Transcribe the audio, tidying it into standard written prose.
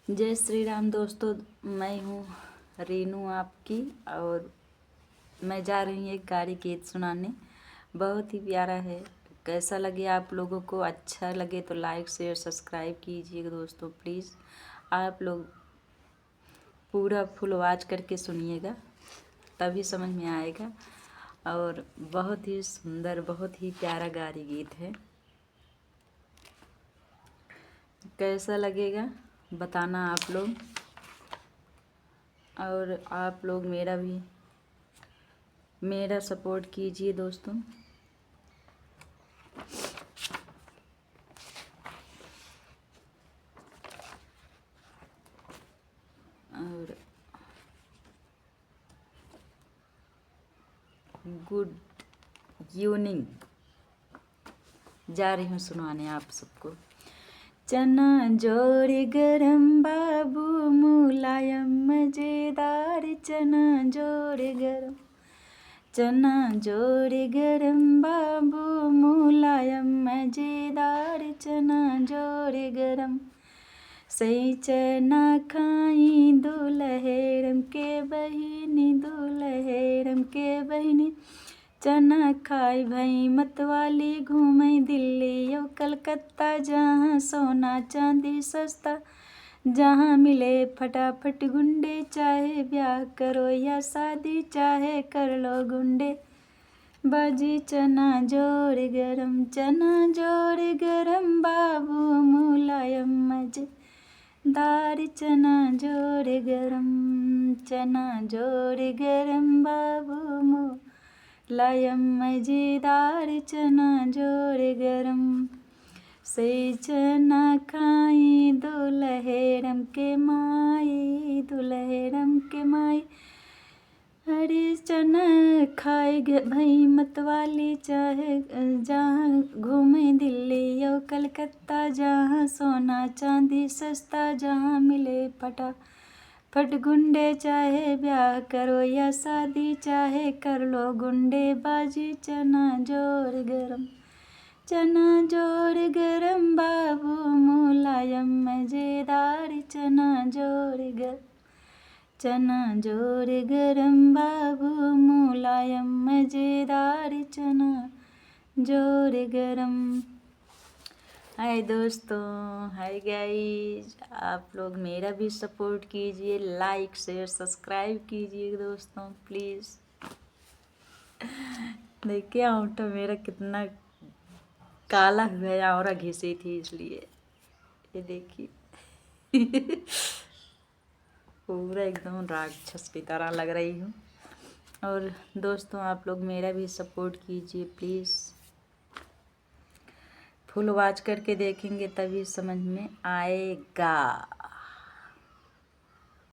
जय श्री राम दोस्तों, मैं हूँ रीनू आपकी। और मैं जा रही हूँ एक गाड़ी गीत सुनाने। बहुत ही प्यारा है। कैसा लगे आप लोगों को? अच्छा लगे तो लाइक शेयर सब्सक्राइब कीजिएगा दोस्तों प्लीज़। आप लोग पूरा फुल वॉच करके सुनिएगा, तभी समझ में आएगा। और बहुत ही सुंदर, बहुत ही प्यारा गाड़ी गीत है। कैसा लगेगा बताना आप लोग। और आप लोग मेरा सपोर्ट कीजिए दोस्तों। और गुड इवनिंग जा रही हूँ सुनाने आप सबको। चना जोर गरम बाबू मुलायम मजेदार, चना जोर गरम, चना जोर गरम बाबू मुलायम मजेदार, चना जोर गरम। सही चना खाई दुल्हेरम के बहिनी, दुल्हेरम के बहिनी। चना खाई भई मतवाली, घूमई दिल्ली और कलकत्ता, जहाँ सोना चांदी सस्ता, जहाँ मिले फटाफट गुंडे। चाहे ब्याह करो या शादी, चाहे कर लो गुंडे। बाजी चना जोर गरम, चना जोर गरम बाबू मुलायम मजेदार, चना जोर गरम, चना जोर गरम बाबू मुलायम मजेदार, चना जोर गरम। सही चना खाई दुल्हेरम के माई, दुल्हेरम के माई। अरे चना खाए भई मतवाली, चाहे जहाँ घूमे दिल्ली और कलकत्ता, जहाँ सोना चांदी सस्ता, जहाँ मिले फटाफट गुंडे। चाहे ब्याह करो या शादी, चाहे कर लो गुंडे। बाजी चना जोर गरम, चना जोर गरम बाबू मुलायम मजेदार, चना जोर गरम, चना जोर गरम बाबू मुलायम मजेदार, चना जोर गरम। हाय दोस्तों, हाय गाइस, आप लोग मेरा भी सपोर्ट कीजिए, लाइक शेयर सब्सक्राइब कीजिए दोस्तों प्लीज़। देखिए आउटा मेरा कितना काला हुआ और घिसी थी, इसलिए ये देखिए पूरा एकदम राक्षस की तरह लग रही हूँ। और दोस्तों आप लोग मेरा भी सपोर्ट कीजिए प्लीज़। फुल वॉच करके देखेंगे तभी समझ में आएगा।